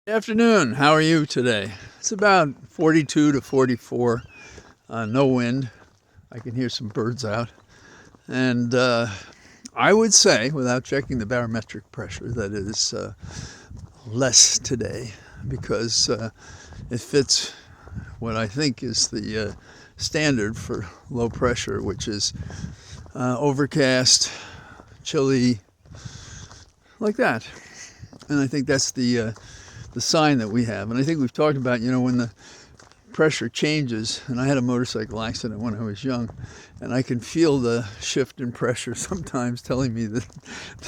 Afternoon, how are you today? It's about 42 to 44, no wind. I can hear some birds out. And I would say, without checking the barometric pressure, that it is less today because it fits what I think is the standard for low pressure, which is overcast, chilly, like that. And I think that's the sign that we have. And I think we've talked about, when the pressure changes, and I had a motorcycle accident when I was young, and I can feel the shift in pressure sometimes telling me that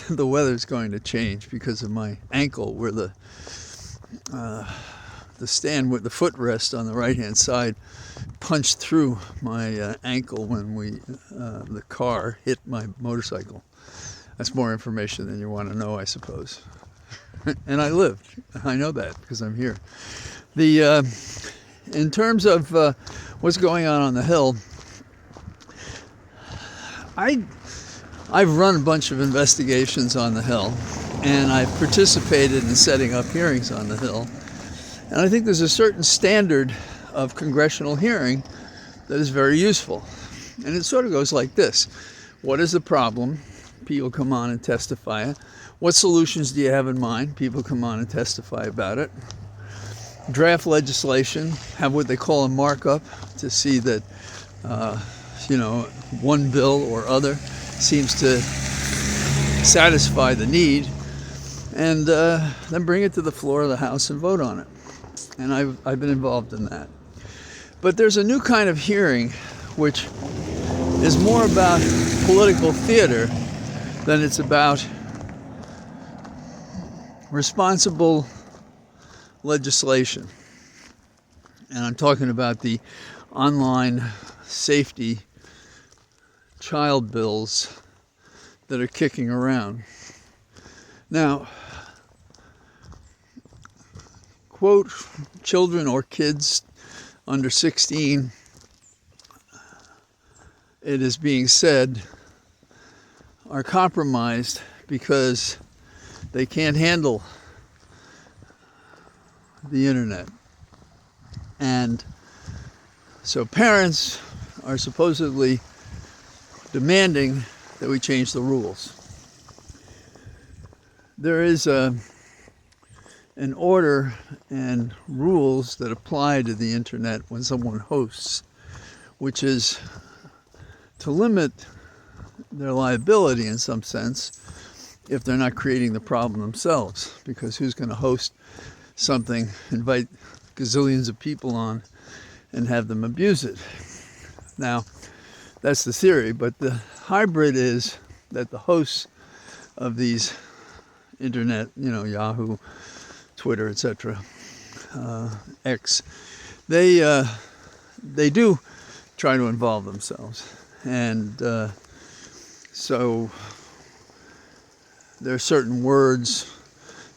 the weather's going to change because of my ankle, where the stand with the footrest on the right-hand side punched through my ankle when the car hit my motorcycle. That's more information than you want to know, I suppose. And I lived. I know that because I'm here. In terms of what's going on the Hill, I've run a bunch of investigations on the Hill, and I've participated in setting up hearings on the Hill. And I think there's a certain standard of congressional hearing that is very useful. And it sort of goes like this. What is the problem? People come on and testify. What solutions do you have in mind? People come on and testify about it. Draft legislation, have what they call a markup to see that, one bill or other seems to satisfy the need, and then bring it to the floor of the House and vote on it. And I've been involved in that. But there's a new kind of hearing which is more about political theater than it's about responsible legislation. And I'm talking about the online safety child bills that are kicking around. Now, quote, children or kids under 16, it is being said, are compromised because they can't handle the internet. And so parents are supposedly demanding that we change the rules. There is an order and rules that apply to the internet when someone hosts, which is to limit their liability in some sense if they're not creating the problem themselves, because who's going to host something, invite gazillions of people on and have them abuse it? Now, that's the theory, but the hybrid is that the hosts of these internet, Yahoo, Twitter, etc., X, they do try to involve themselves. And so there are certain words,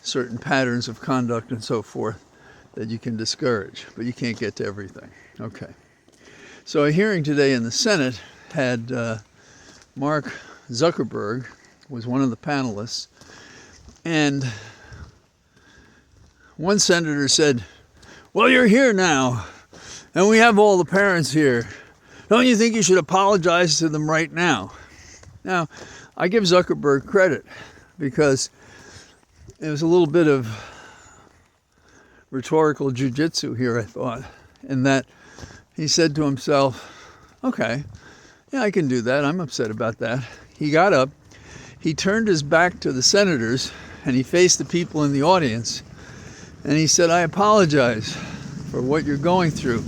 certain patterns of conduct and so forth that you can discourage, but you can't get to everything. Okay. So a hearing today in the Senate had Mark Zuckerberg was one of the panelists, and one senator said, "Well, you're here now, and we have all the parents here. Don't you think you should apologize to them right now?" Now, I give Zuckerberg credit because it was a little bit of rhetorical jujitsu here, I thought, in that he said to himself, okay, yeah, I can do that. I'm upset about that. He got up, he turned his back to the senators, and he faced the people in the audience, and he said, I apologize for what you're going through,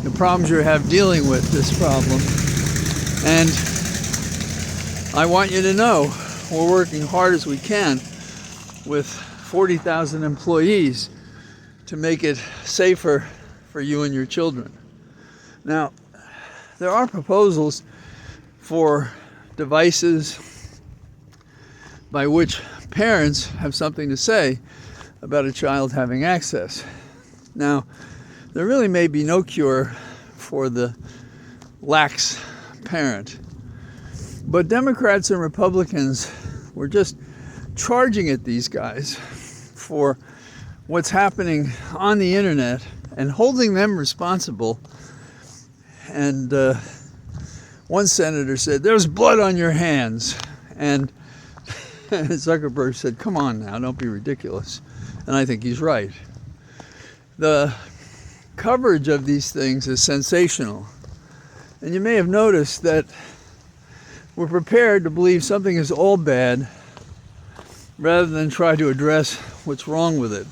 the problems you have dealing with this problem, and I want you to know we're working hard as we can with 40,000 employees to make it safer for you and your children. Now, there are proposals for devices by which parents have something to say about a child having access. Now, there really may be no cure for the lax parent, but Democrats and Republicans were just charging at these guys for what's happening on the internet and holding them responsible. And one senator said, "There's blood on your hands." And Zuckerberg said, "Come on now, don't be ridiculous." And I think he's right. The coverage of these things is sensational. And you may have noticed that we're prepared to believe something is all bad rather than try to address what's wrong with it.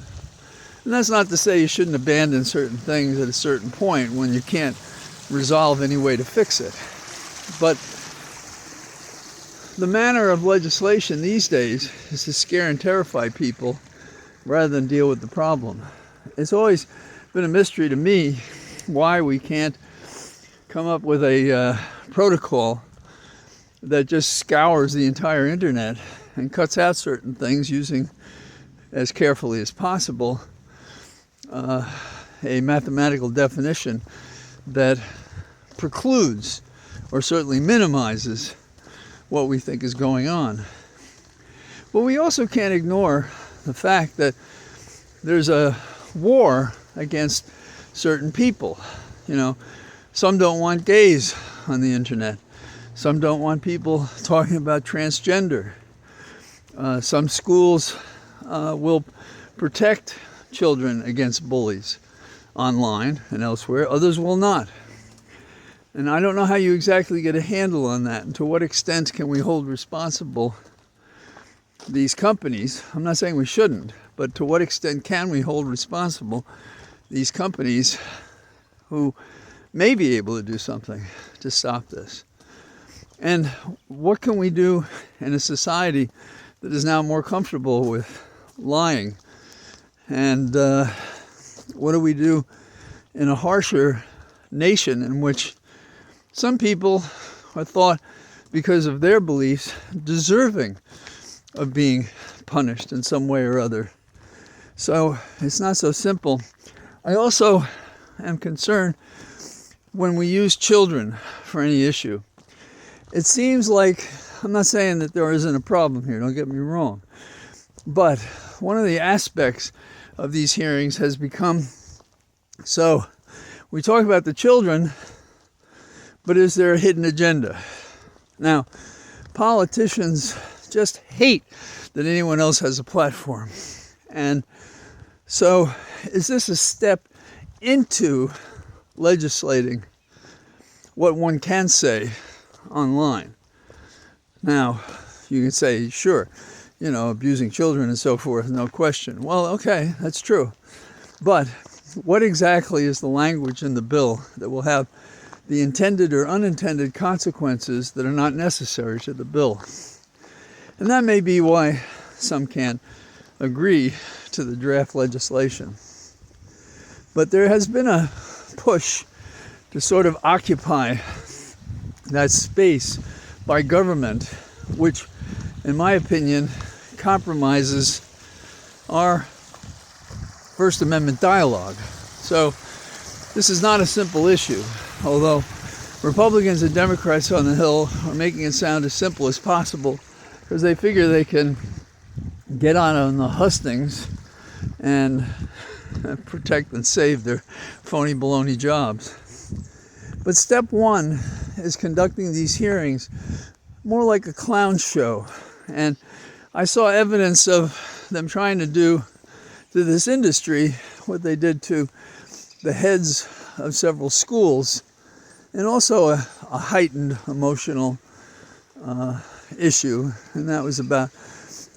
And that's not to say you shouldn't abandon certain things at a certain point when you can't resolve any way to fix it. But the manner of legislation these days is to scare and terrify people rather than deal with the problem. It's always been a mystery to me why we can't come up with a protocol that just scours the entire internet and cuts out certain things using, as carefully as possible, a mathematical definition that precludes or certainly minimizes what we think is going on. But we also can't ignore the fact that there's a war against certain people. You know, some don't want gays on the internet. Some don't want people talking about transgender. Some schools will protect children against bullies online and elsewhere. Others will not. And I don't know how you exactly get a handle on that, and to what extent can we hold responsible these companies. I'm not saying we shouldn't, but to what extent can we hold responsible these companies who may be able to do something to stop this? And what can we do in a society that is now more comfortable with lying? And what do we do in a harsher nation in which some people are thought, because of their beliefs, deserving of being punished in some way or other? So it's not so simple. I also am concerned when we use children for any issue. It seems like, I'm not saying that there isn't a problem here, don't get me wrong, but one of the aspects of these hearings has become, so we talk about the children, but is there a hidden agenda? Now, politicians just hate that anyone else has a platform. And so is this a step into legislating what one can say online? Now, you can say, sure, you know, abusing children and so forth, no question. Well, okay, that's true. But what exactly is the language in the bill that will have the intended or unintended consequences that are not necessary to the bill? And that may be why some can't agree to the draft legislation. But there has been a push to sort of occupy that space by government, which, in my opinion, compromises our First Amendment dialogue. So this is not a simple issue, although Republicans and Democrats on the Hill are making it sound as simple as possible because they figure they can get on the hustings and protect and save their phony baloney jobs. But step one is conducting these hearings more like a clown show. And I saw evidence of them trying to do to this industry what they did to the heads of several schools, and also a heightened emotional issue, and that was about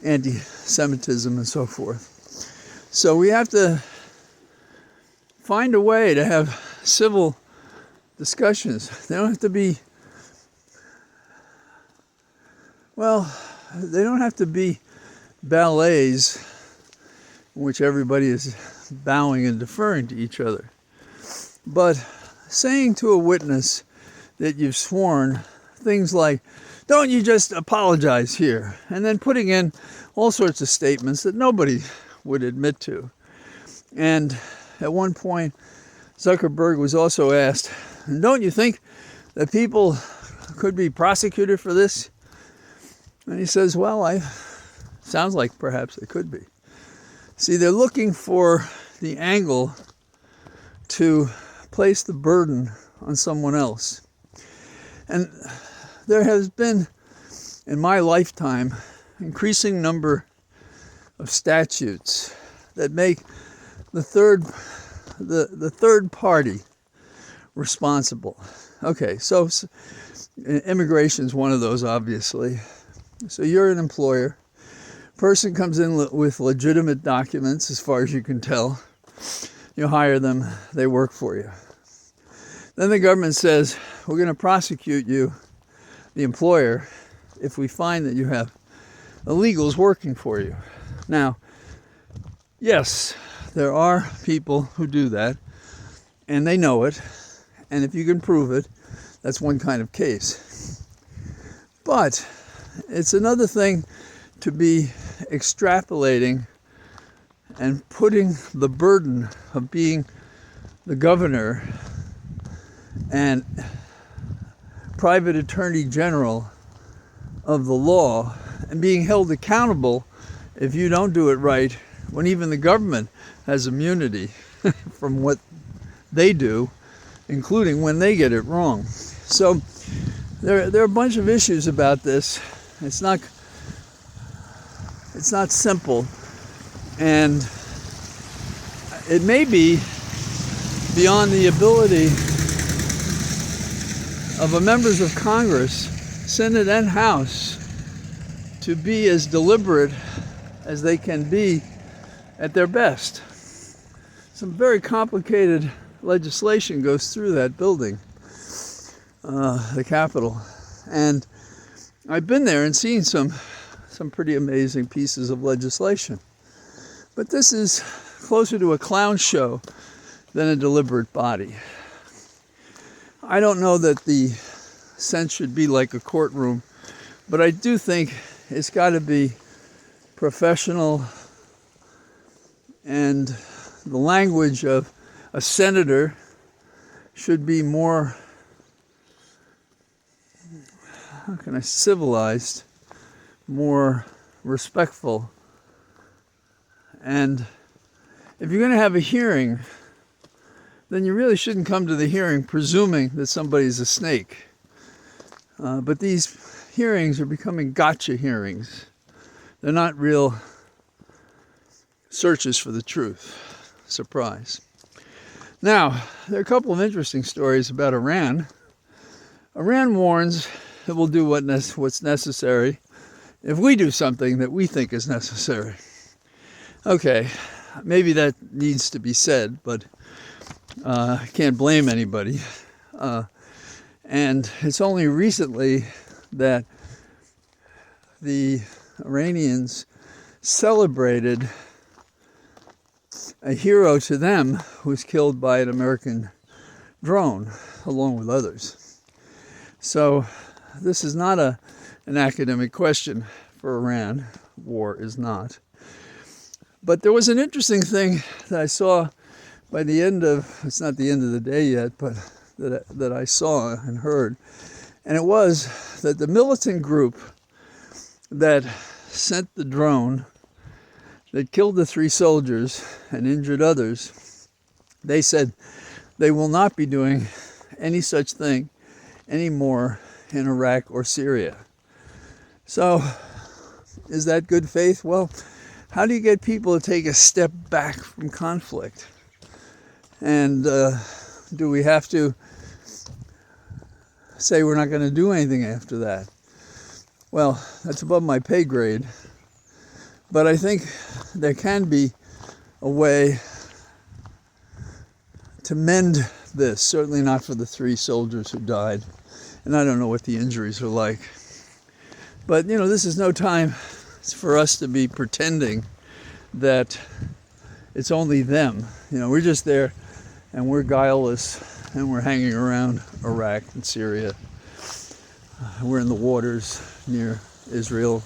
anti-Semitism and so forth. So we have to find a way to have civil discussions. They don't have to be, well, they don't have to be ballets in which everybody is bowing and deferring to each other. But saying to a witness that you've sworn things like, "Don't you just apologize here?" and then putting in all sorts of statements that nobody would admit to. And at one point, Zuckerberg was also asked, "Don't you think that people could be prosecuted for this?" And he says, "Well, sounds like perhaps they could be." See, they're looking for the angle to place the burden on someone else. And there has been, in my lifetime, increasing number of statutes that make the third party responsible. Okay, so immigration is one of those, obviously. So you're an employer. Person comes in with legitimate documents, as far as you can tell. You hire them, they work for you. Then the government says, we're going to prosecute you, the employer, if we find that you have illegals working for you. Now, yes, there are people who do that, and they know it, and if you can prove it, that's one kind of case. But it's another thing to be extrapolating and putting the burden of being the governor and private attorney general of the law and being held accountable if you don't do it right, when even the government has immunity from what they do, including when they get it wrong. So there are a bunch of issues about this. It's not simple, and it may be beyond the ability of the members of Congress, Senate and House, to be as deliberate as they can be at their best. Some very complicated legislation goes through that building, the Capitol, and I've been there and seen some pretty amazing pieces of legislation. But this is closer to a clown show than a deliberate body. I don't know that the sense should be like a courtroom, but I do think it's got to be professional, and the language of a senator should be more, civilized, more respectful. And if you're going to have a hearing, then you really shouldn't come to the hearing presuming that somebody's a snake. But these hearings are becoming gotcha hearings. They're not real searches for the truth. Surprise. Now, there are a couple of interesting stories about Iran. Iran warns that we'll do what's necessary if we do something that we think is necessary. Okay, maybe that needs to be said, but I can't blame anybody. And it's only recently that the Iranians celebrated a hero to them who was killed by an American drone, along with others. So this is not an academic question for Iran. War is not. But there was an interesting thing that I saw by the end of, it's not the end of the day yet, but that I saw and heard. And it was that the militant group that sent the drone that killed the 3 soldiers and injured others, they said they will not be doing any such thing anymore in Iraq or Syria. So, is that good faith? Well, how do you get people to take a step back from conflict? And do we have to say we're not going to do anything after that? Well, that's above my pay grade. But I think there can be a way to mend this, certainly not for the 3 soldiers who died. And I don't know what the injuries are like. But, this is no time for us to be pretending that it's only them. We're just there and we're guileless and we're hanging around Iraq and Syria. We're in the waters near Israel.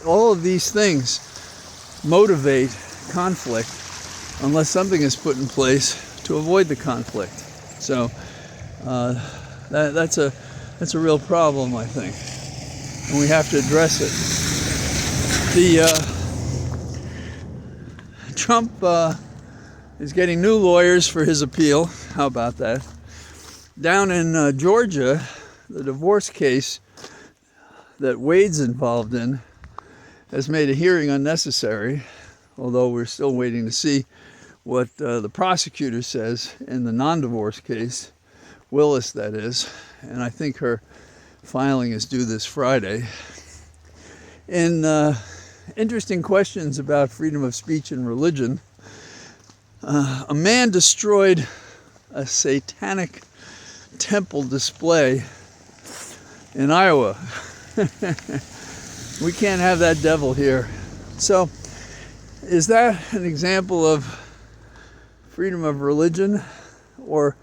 All of these things motivate conflict unless something is put in place to avoid the conflict. So that's a real problem, I think, and we have to address it. Trump is getting new lawyers for his appeal. How about that? Down in Georgia, the divorce case that Wade's involved in has made a hearing unnecessary, although we're still waiting to see what the prosecutor says in the non-divorce case, Willis that is, and I think her filing is due this Friday. In interesting questions about freedom of speech and religion, a man destroyed a satanic temple display in Iowa. We can't have that devil here. So, is that an example of freedom of religion, or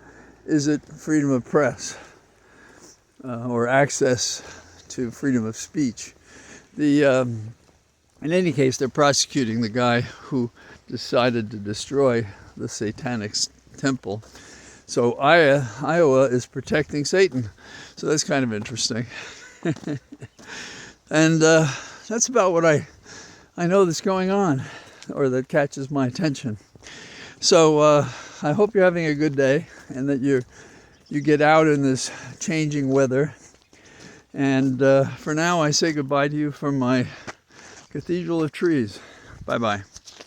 is it freedom of press, or access to freedom of speech? In any case, they're prosecuting the guy who decided to destroy the satanic temple. So Iowa is protecting Satan. So that's kind of interesting. And that's about what I know that's going on, or that catches my attention. So I hope you're having a good day, and that you get out in this changing weather. And for now, I say goodbye to you from my Cathedral of Trees. Bye-bye.